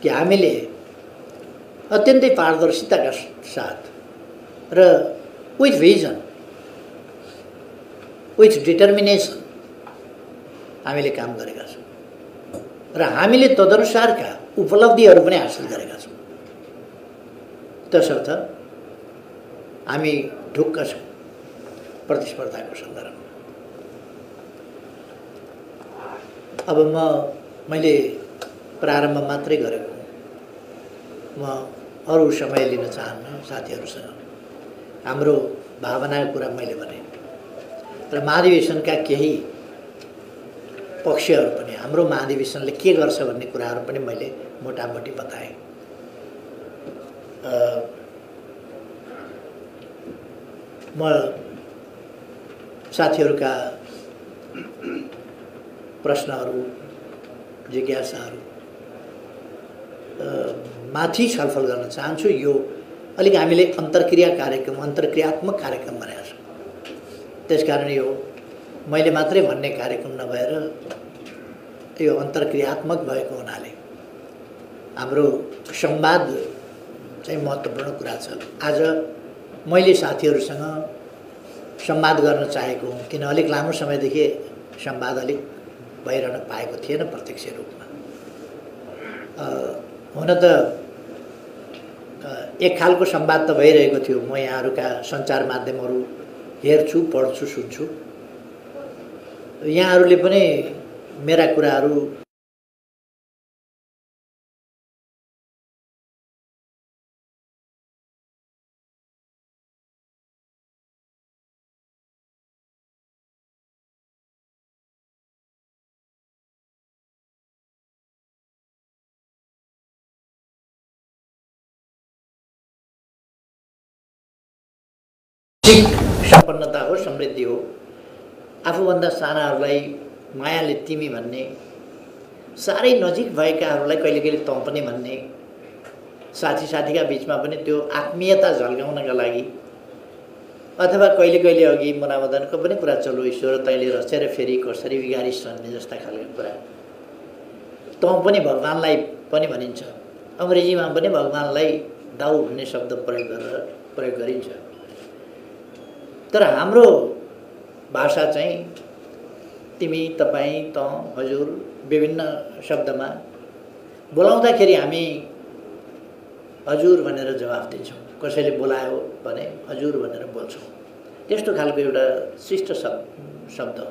A: कि हामीले अत्यन्तै पारदर्शिताका साथ र विथ भिजन, विथ डिटर्मिनेसन हामीले काम गरेका छौँ र हामीले तदनुसारका उपलब्धिहरू पनि हासिल गरेका छौँ। तसर्थ हामी ढुक्क छौँ प्रतिस्पर्धाको सन्दर्भमा। अब मैले प्रारम्भ मात्रै गरेको, म अरू समय लिन चाहन्न साथीहरूसँग। हाम्रो भावनाको कुरा मैले भने र महाधिवेशनका केही पक्षहरू पनि, हाम्रो महाधिवेशनले के गर्छ भन्ने कुराहरू पनि मैले मोटामोटी बताएँ। म साथीहरूका प्रश्नहरू, जिज्ञासाहरू माथि छलफल गर्न चाहन्छु। यो अलिक हामीले अन्तर्क्रियात्मक कार्यक्रम बनाएका छौँ। त्यसकारण यो मैले मात्रै भन्ने कार्यक्रम नभएर यो अन्तर्क्रियात्मक भएको हुनाले हाम्रो संवाद चाहिँ महत्त्वपूर्ण कुरा छ। आज मैले साथीहरूसँग संवाद गर्न चाहेको हुँ, किन अलिक लामो समयदेखि संवाद अलिक भइरहन पाएको थिएन प्रत्यक्ष रूपमा। हुन त एक खालको संवाद त भइरहेको थियो। म यहाँहरूका सञ्चार माध्यमहरू हेर्छु, पढ्छु, सुन्छु। यहाँहरूले पनि मेरा कुराहरू सम्पन्नता हो, समृद्धि हो। आफूभन्दा सानाहरूलाई मायाले तिमी भन्ने, साह्रै नजिक भएकाहरूलाई कहिले कहिले तँ पनि भन्ने, साथीका बिचमा पनि त्यो आत्मीयता झल्काउनका लागि, अथवा कहिले कहिले अघि मुनामदनको पनि कुरा चल्यो, ईश्वर तैँले रचेर फेरि कसरी बिगारिस् भन्ने जस्ता खालको कुरा। तँ पनि भगवान्लाई पनि भनिन्छ। अङ्ग्रेजीमा पनि भगवान्लाई दाउ भन्ने शब्द प्रयोग गरिन्छ। तर हाम्रो भाषा चाहिँ तिमी, तपाईँ, तँ, हजुर विभिन्न शब्दमा बोलाउँदाखेरि हामी हजुर भनेर जवाफ दिन्छौँ। कसैले बोलायो भने हजुर भनेर बोल्छौँ। त्यस्तो खालको एउटा शिष्ट शब्द हो।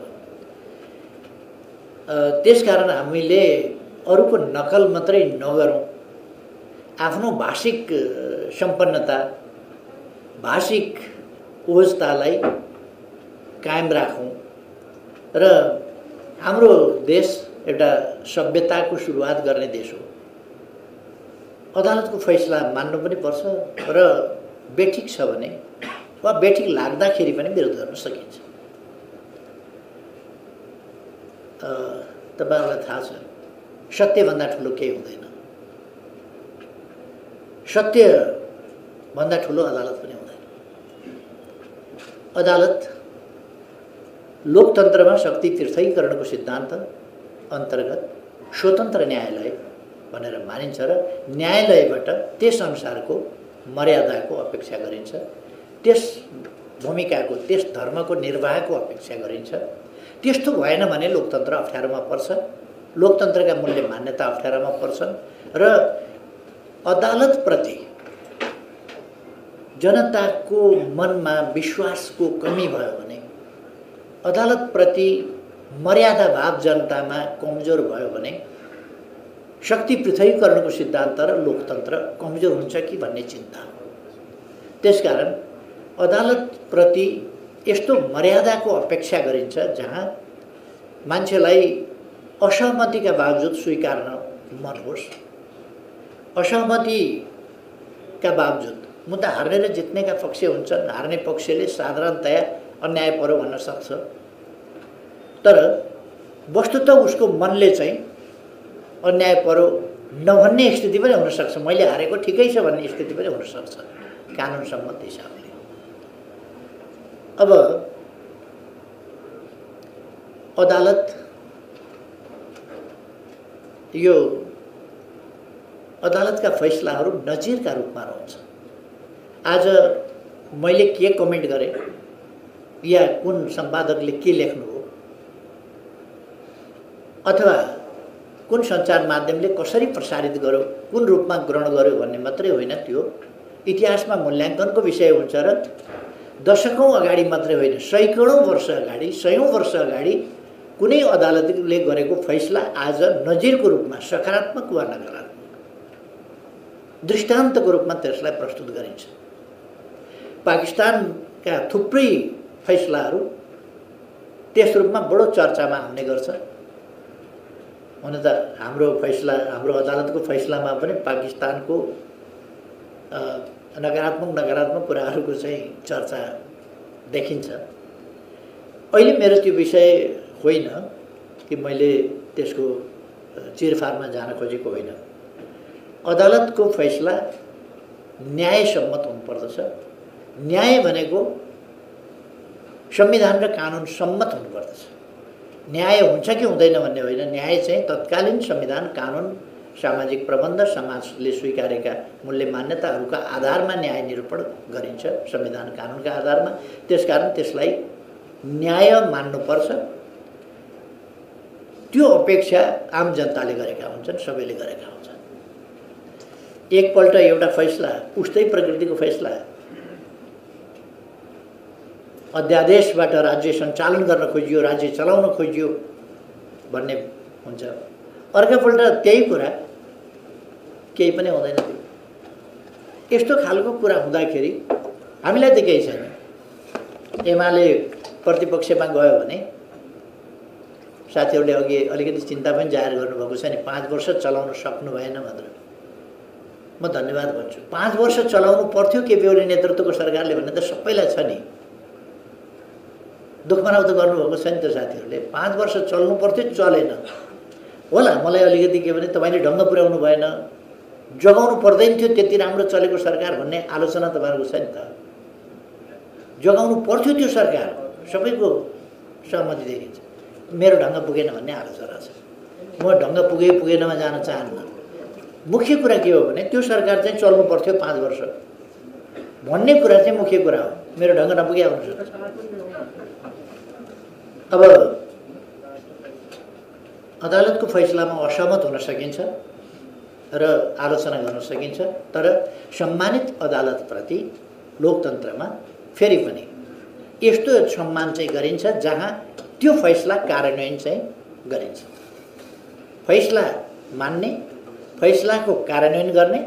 A: त्यसकारण हामीले अरूको नकल मात्रै नगरौँ, आफ्नो भाषिक सम्पन्नता, भाषिक ओजतालाई कायम राखौँ। र हाम्रो देश एउटा सभ्यताको सुरुवात गर्ने देश हो। अदालतको फैसला मान्नु पनि पर्छ र बेठिक छ भने वा बेठिक लाग्दाखेरि पनि विरोध गर्न सकिन्छ। तपाईँहरूलाई थाहा छ, सत्यभन्दा ठुलो केही हुँदैन। सत्यभन्दा ठुलो अदालत पनि हुँदैन। अदालत लोकतन्त्रमा शक्ति तीर्थीकरणको सिद्धान्त अन्तर्गत स्वतन्त्र न्यायालय भनेर मानिन्छ र न्यायालयबाट त्यस अनुसारको मर्यादाको अपेक्षा गरिन्छ, त्यस भूमिकाको, त्यस धर्मको निर्वाहको अपेक्षा गरिन्छ। त्यस्तो भएन भने लोकतन्त्र अप्ठ्यारोमा पर्छ, लोकतन्त्रका मूल्य मान्यता अप्ठ्यारोमा पर्छन् र अदालतप्रति जनताको मनमा विश्वासको कमी भयो भने, अदालतप्रति मर्यादा भाव जनतामा कमजोर भयो भने शक्ति पृथकीकरणको सिद्धान्त र लोकतन्त्र कमजोर हुन्छ कि भन्ने चिन्ता हो। त्यसकारण अदालतप्रति यस्तो मर्यादाको अपेक्षा गरिन्छ जहाँ मान्छेलाई असहमतिका बावजुद स्वीकार्न मन होस्। असहमतिका बावजुद मुद्दा हार्ने र जित्नेका पक्ष हुन्छन्। हार्ने पक्षले साधारणतया अन्याय पर्यो भन्न सक्छ, तर वस्तुतः उसको मनले चाहिँ अन्याय पर्यो नभन्ने स्थिति पनि हुनसक्छ। मैले हारेको ठिकै छ भन्ने स्थिति पनि हुनसक्छ कानुन सम्मत हिसाबले। अब अदालत यो अदालतका फैसलाहरू नजिरका रूपमा रहन्छ। आज मैले के कमेन्ट गरेँ या कुन सम्पादकले के लेख्नु हो अथवा कुन सञ्चार माध्यमले कसरी प्रसारित गर्यो, कुन रूपमा ग्रहण गर्यो भन्ने मात्रै होइन, त्यो इतिहासमा मूल्याङ्कनको विषय हुन्छ र दशकौँ अगाडि मात्रै होइन, सयौँ वर्ष अगाडि, सयौँ वर्ष अगाडि कुनै अदालतले गरेको फैसला आज नजिरको रूपमा सकारात्मक वा नकारात्मक दृष्टान्तको रूपमा त्यसलाई प्रस्तुत गरिन्छ। पाकिस्तानका थुप्रै फैसलाहरू त्यस रूपमा बडो चर्चामा आउने गर्छ। हुन त हाम्रो अदालतको फैसलामा पनि पाकिस्तानको नकारात्मक कुराहरूको चाहिँ चर्चा देखिन्छ। अहिले मेरो त्यो विषय होइन कि मैले त्यसको चिरफारमा जान खोजेको होइन। अदालतको फैसला न्यायसम्मत हुनुपर्दछ। न्याय भनेको संविधान र कानुन सम्मत हुनुपर्दछ। न्याय हुन्छ कि हुँदैन भन्ने होइन, न्याय चाहिँ तत्कालीन संविधान, कानुन, सामाजिक प्रबन्ध, समाजले स्वीकारेका मूल्य मान्यताहरूका आधारमा न्याय निरूपण गरिन्छ, संविधान कानुनका आधारमा। त्यसकारण त्यसलाई न्याय मान्नुपर्छ। त्यो अपेक्षा आम जनताले गरेका हुन्छन्, सबैले गरेका हुन्छन्। एकपल्ट एउटा फैसला, उस्तै प्रकृतिको फैसला अध्यादेशबाट राज्य सञ्चालन गर्न खोजियो, राज्य चलाउन खोजियो भन्ने हुन्छ। अर्कोपल्ट त्यही कुरा केही पनि हुँदैन। यस्तो खालको कुरा हुँदाखेरि हामीलाई त केही छैन। एमाले प्रतिपक्षमा गयो भने साथीहरूले अघि अलिकति चिन्ता पनि जाहेर गर्नुभएको छ नि, 5 वर्ष चलाउन सक्नु भएन भनेर। म धन्यवाद भन्छु। 5 वर्ष चलाउनु पर्थ्यो केपी ओली नेतृत्वको सरकारले भन्ने त सबैलाई छ नि। दुःख मनाउ त गर्नुभएको छ नि त साथीहरूले। 5 वर्ष चल्नु पर्थ्यो, चलेन होला। मलाई अलिकति के भने तपाईँले ढङ्ग पुर्याउनु भएन, जगाउनु पर्दैन थियो त्यति राम्रो चलेको सरकार भन्ने आलोचना तपाईँहरूको छ नि त। जगाउनु पर्थ्यो त्यो सरकार, सबैको सहमति देखिन्छ। मेरो ढङ्ग पुगेन भन्ने आलोचना छ। म ढङ्ग पुगेनमा जान चाहन्न। मुख्य कुरा के हो भने त्यो सरकार चाहिँ चल्नु पर्थ्यो 5 वर्ष भन्ने कुरा चाहिँ मुख्य कुरा हो। मेरो ढङ्ग नपुगे हुन्छ। अब अदालतको फैसलामा असहमत हुन सकिन्छ र आलोचना गर्न सकिन्छ, तर सम्मानित अदालतप्रति लोकतन्त्रमा फेरि पनि यस्तो सम्मान चाहिँ गरिन्छ जहाँ त्यो फैसला कार्यान्वयन चाहिँ गरिन्छ। फैसला मान्ने, फैसलाको कार्यान्वयन गर्ने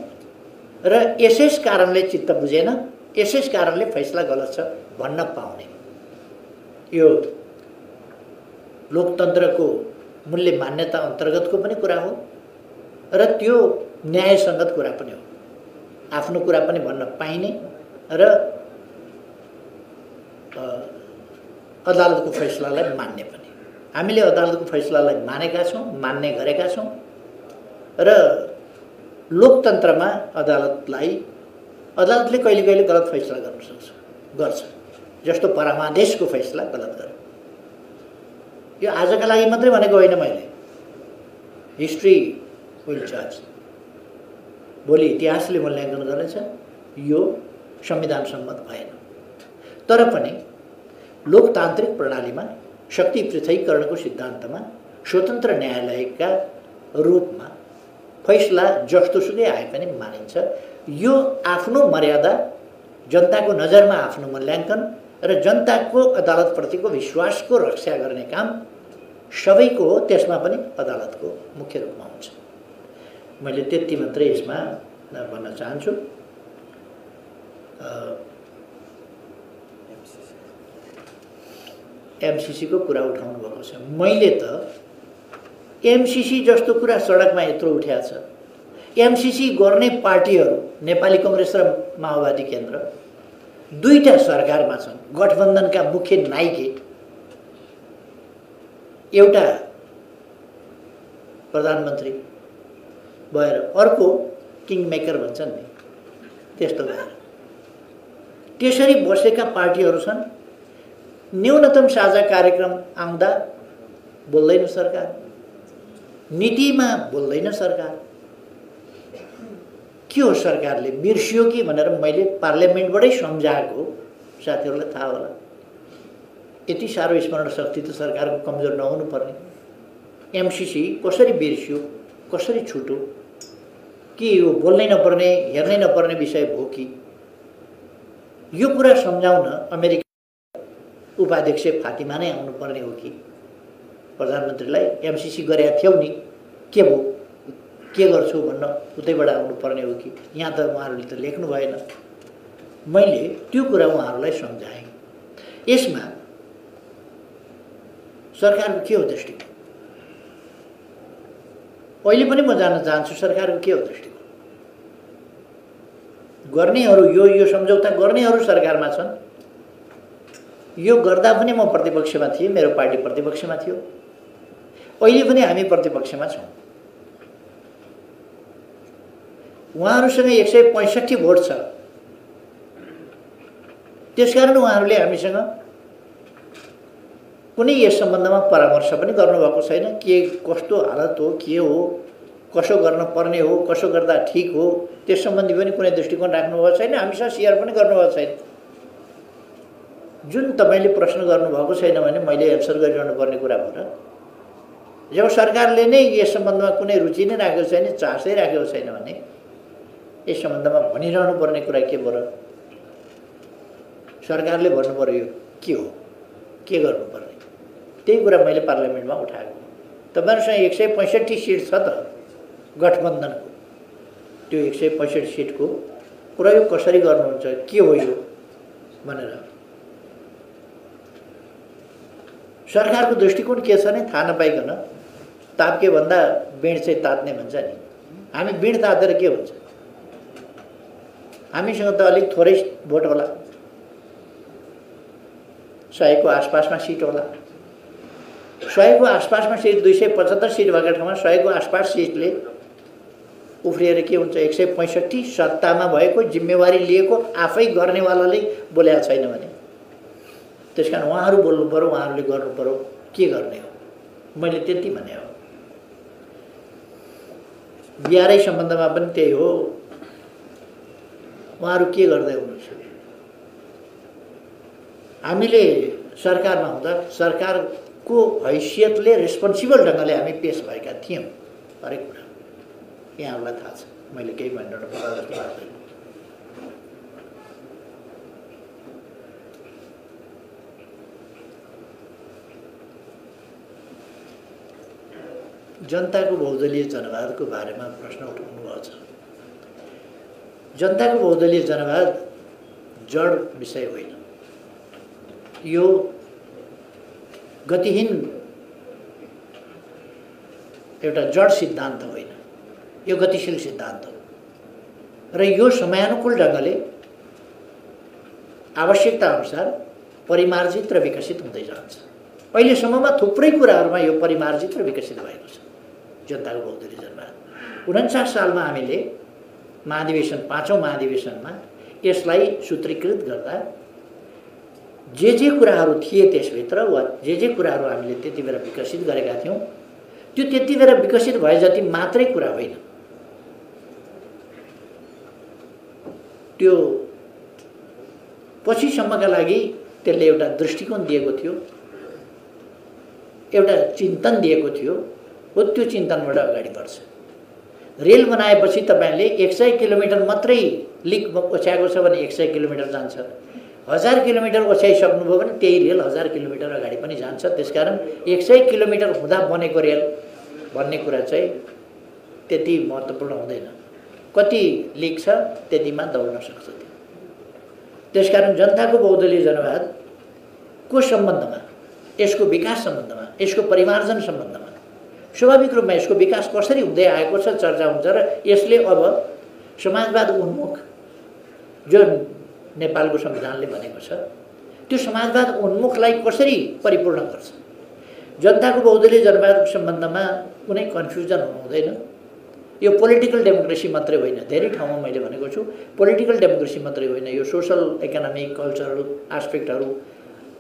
A: र यसै कारणले चित्त बुझेन, यसै कारणले फैसला गलत छ भन्न पाउने, यो लोकतन्त्रको मूल्य मान्यता अन्तर्गतको पनि कुरा हो र त्यो न्यायसङ्गत कुरा पनि हो। आफ्नो कुरा पनि भन्न पाइने र अदालतको फैसलालाई मान्ने पनि। हामीले अदालतको फैसलालाई मानेका छौँ, मान्ने गरेका छौँ र लोकतन्त्रमा अदालतले कहिले कहिले गलत फैसला गर्छ। जस्तो परमादेशको फैसला गलत गर्यो। यो आजका लागि मात्रै भनेको होइन मैले। हिस्ट्री विल जज। भोलि इतिहासले मूल्याङ्कन गर्नेछ, यो संविधान सम्मत भएन। तर पनि लोकतान्त्रिक प्रणालीमा शक्ति पृथकीकरणको सिद्धान्तमा स्वतन्त्र न्यायालयका रूपमा फैसला जस्तोसुकै आए पनि मानिन्छ। यो आफ्नो मर्यादा, जनताको नजरमा आफ्नो मूल्याङ्कन र जनताको अदालतप्रतिको विश्वासको रक्षा गर्ने काम सबैको हो। त्यसमा पनि अदालतको मुख्य रूपमा हुन्छ। मैले त्यति मात्रै यसमा भन्न चाहन्छु। एमसीसीको कुरा उठाउनु भएको छ। मैले त एमसीसी जस्तो कुरा सडकमा यत्रो उठाएको छ। एमसीसी गर्ने पार्टीहरू नेपाली कांग्रेस र माओवादी केन्द्र दुईटा सरकारमा छन्। गठबन्धनका मुख्य नायके एउटा प्रधानमन्त्री भएर अर्को किङ मेकर भन्छन् नि, त्यस्तो भएर त्यसरी बसेका पार्टीहरू छन्। न्यूनतम साझा कार्यक्रम आउँदा बोल्दैन सरकार, नीतिमा बोल्दैन सरकार। के हो सरकारले बिर्सियो कि भनेर मैले पार्लियामेन्टबाटै सम्झाएको साथीहरूलाई थाहा होला। यति साह्रो स्मरण शक्ति त सरकारको कमजोर नहुनु पर्ने। एमसीसी कसरी बिर्सियो, कसरी छुट्यो, के यो बोल्नै नपर्ने हेर्नै नपर्ने विषय हो कि? यो कुरा सम्झाउन अमेरिका उपाध्यक्ष फातिमा नै आउनुपर्ने हो कि? प्रधानमन्त्रीलाई एमसीसी गरेका थियौ नि, के भयो, के गर्छु भन्न उतैबाट आउनुपर्ने हो कि? यहाँ त उहाँहरूले त लेख्नु भएन। मैले त्यो कुरा उहाँहरूलाई सम्झाएँ। यसमा सरकारको के हो दृष्टिकोण? अहिले पनि म जान्न चाहन्छु सरकारको के हो दृष्टिकोण। गर्नेहरू यो सम्झौता गर्नेहरू सरकारमा छन्। यो गर्दा पनि म प्रतिपक्षमा थिएँ, मेरो पार्टी प्रतिपक्षमा थियो। अहिले पनि हामी प्रतिपक्षमा छौँ। उहाँहरूसँग 165 भोट छ। त्यसकारण उहाँहरूले हामीसँग कुनै यस सम्बन्धमा परामर्श पनि गर्नुभएको छैन। के कस्तो हालत हो, के हो, कसो गर्न पर्ने हो, कसो गर्दा ठिक हो, त्यस सम्बन्धी पनि कुनै दृष्टिकोण राख्नुभएको छैन। हामीसँग सेयर पनि गर्नुभएको छैन। जुन तपाईले प्रश्न गर्नुभएको छैन भने मैले एन्सर गरिरहनु पर्ने कुरा हो र? जब सरकारले नै यस सम्बन्धमा कुनै रुचि नै राखेको छैन, चासै राखेको छैन भने यस सम्बन्धमा भनिरहनु पर्ने कुरा के भयो र? सरकारले भन्नु पर्यो यो के हो, के गर्नुपर्ने। त्यही कुरा मैले पार्लियामेन्टमा उठाएको। तपाईहरुसँग 165 सिट छ त गठबन्धनको। त्यो 165 सिटको प्रयोग कसरी गर्नुहुन्छ, के हो यो भनेर सरकारको दृष्टिकोण के छ नि थाहा नपाइकन ताप्के भन्दा बिँड चाहिँ तात्ने भन्छ नि। हामी बिँड तातेर के हुन्छ? हामीसँग त अलिक थोरै भोट होला, 100 को आसपासमा सिट होला। 100 को आसपासमा सिट, 275 सिट भएका ठाउँमा 100 को आसपास सिटले उफ्रिएर के हुन्छ? 165 सत्तामा भएको जिम्मेवारी लिएको आफै गर्नेवालाले बोलेको छैन भने त्यसकारण उहाँहरू बोल्नु पर्यो, उहाँहरूले गर्नु पर्यो। के गर्ने हो? मैले त्यति भने हो। बिहारै सम्बन्धमा पनि त्यही हो। उहाँहरू के गर्दै हुनुहुन्छ? हामीले सरकारमा हुँदा सरकारको हैसियतले रेस्पोन्सिबल ढङ्गले हामी पेश भएका थियौँ। हरेक कुरा यहाँहरूलाई थाहा छ। मैले केही भनिरहनु पर्ला जस्तो लाग्दैन। जनताको बहुदलीय जनवादको बारेमा प्रश्न उठाउनु भएको छ। जनताको बहुदलीय जनवाद जड विषय होइन। यो गतिहीन एउटा जड सिद्धान्त होइन, यो गतिशील सिद्धान्त हो र यो समयानुकूल ढङ्गले आवश्यकता अनुसार परिमार्जित र विकसित हुँदै जान्छ। अहिलेसम्ममा थुप्रै कुराहरूमा यो परिमार्जित र विकसित भएको छ। जनताको बहुदलीय जनवाद 49 सालमा हामीले महाधिवेशन 5औं महाधिवेशनमा यसलाई सूत्रीकृत गर्दा जे कुराहरू थिए त्यसभित्र वा जे कुराहरू हामीले त्यति बेला विकसित गरेका थियौँ त्यो त्यति बेला विकसित भए जति मात्रै कुरा होइन। त्यो पछिसम्मका लागि त्यसले एउटा दृष्टिकोण दिएको थियो, एउटा चिन्तन दिएको थियो। हो त्यो चिन्तनबाट अगाडि बढ्छ। रेल बनाएपछि तपाईले 100 किलोमिटर मात्रै लिक ओछ्याएको छ भने 100 किलोमिटर जान्छ। 1000 किलोमिटर ओछ्याइसक्नुभयो भने त्यही रेल 1000 किलोमिटर अगाडि पनि जान्छ। त्यसकारण 100 किलोमिटर हुँदा बनेको रेल भन्ने कुरा चाहिँ त्यति महत्त्वपूर्ण हुँदैन, कति लिक छ त्यतिमा दौड्न सक्छ त्यो। त्यसकारण जनताको बहुदलीय जनवादको सम्बन्धमा, यसको विकास सम्बन्धमा, यसको परिमार्जन सम्बन्धमा स्वाभाविक रूपमा यसको विकास कसरी हुँदै आएको छ चर्चा हुन्छ र यसले अब समाजवाद उन्मुख जो नेपालको संविधानले भनेको छ त्यो समाजवाद उन्मुखलाई कसरी परिपूर्ण गर्छ। जनताको बहुदलीय जनवादको सम्बन्धमा कुनै कन्फ्युजन हुनु हुँदैन। यो पोलिटिकल डेमोक्रेसी मात्रै होइन, धेरै ठाउँमा मैले भनेको छु, पोलिटिकल डेमोक्रेसी मात्रै होइन, यो सोसल इकोनोमिक कल्चरल एस्पेक्टहरू,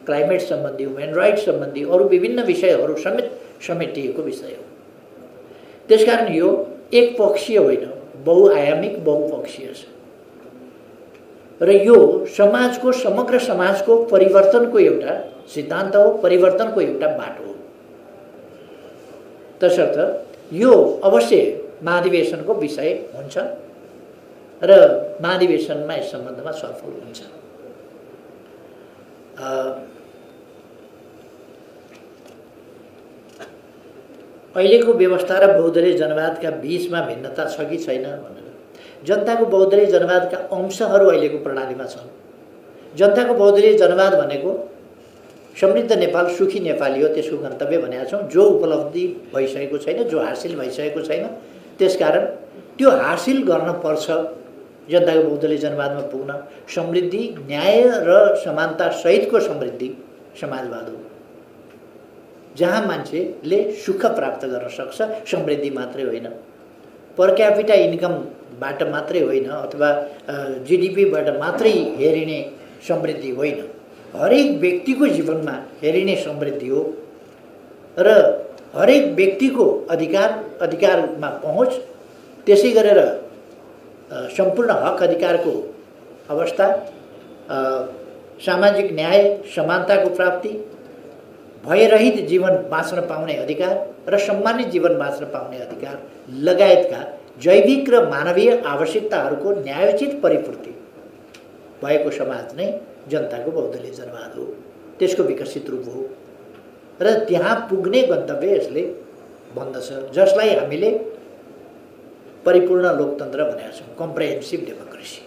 A: क्लाइमेट सम्बन्धी, ह्युमन राइट्स सम्बन्धी अरू विभिन्न विषयहरू समेत समेटिएको विषय हो। त्यसकारण यो एकपक्षीय होइन, बहुआयामिक बहुपक्षीय छ र यो समाजको समग्र समाजको परिवर्तनको एउटा सिद्धान्त हो, परिवर्तनको एउटा बाटो हो। तसर्थ यो अवश्य महाधिवेशनको विषय हुन्छ र महाधिवेशनमा यस सम्बन्धमा छलफल हुन्छ। अहिलेको व्यवस्था र बहुदलीय जनवादका बीचमा भिन्नता छ कि छैन भनेर, जनताको बहुदलीय जनवादका अंशहरू अहिलेको प्रणालीमा छन्। जनताको बहुदलीय जनवाद भनेको समृद्ध नेपाल, सुखी नेपाली हो, त्यसको गन्तव्य भनेका छौँ, जो उपलब्धि भइसकेको छैन, जो हासिल भइसकेको छैन। त्यसकारण त्यो हासिल गर्न पर्छ जनताको बहुदलीय जनवादमा पुग्न। समृद्धि, न्याय र समानता सहितको समृद्धि समाजवाद हो, जहाँ मान्छेले सुख प्राप्त गर्न सक्छ। समृद्धि मात्रै होइन, पर क्यापिटा इन्कमबाट मात्रै होइन अथवा जिडिपीबाट मात्रै हेरिने समृद्धि होइन, हरेक व्यक्तिको जीवनमा हेरिने समृद्धि हो र हरेक व्यक्तिको अधिकारमा पहुँच, त्यसै गरेर सम्पूर्ण हक अधिकारको अवस्था, सामाजिक न्याय, समानताको प्राप्ति, भयरहित जीवन बाँच्न पाउने अधिकार र सम्मानित जीवन बाँच्न पाउने अधिकार लगायतका जैविक र मानवीय आवश्यकताहरूको न्यायोचित परिपूर्ति भएको समाज नै जनताको बहुदलीय जनवाद हो, त्यसको विकसित रूप हो र त्यहाँ पुग्ने गन्तव्य यसले भन्दछ, जसलाई हामीले परिपूर्ण लोकतन्त्र भनेका छौँ, कम्प्रिहेन्सिभ डेमोक्रेसी।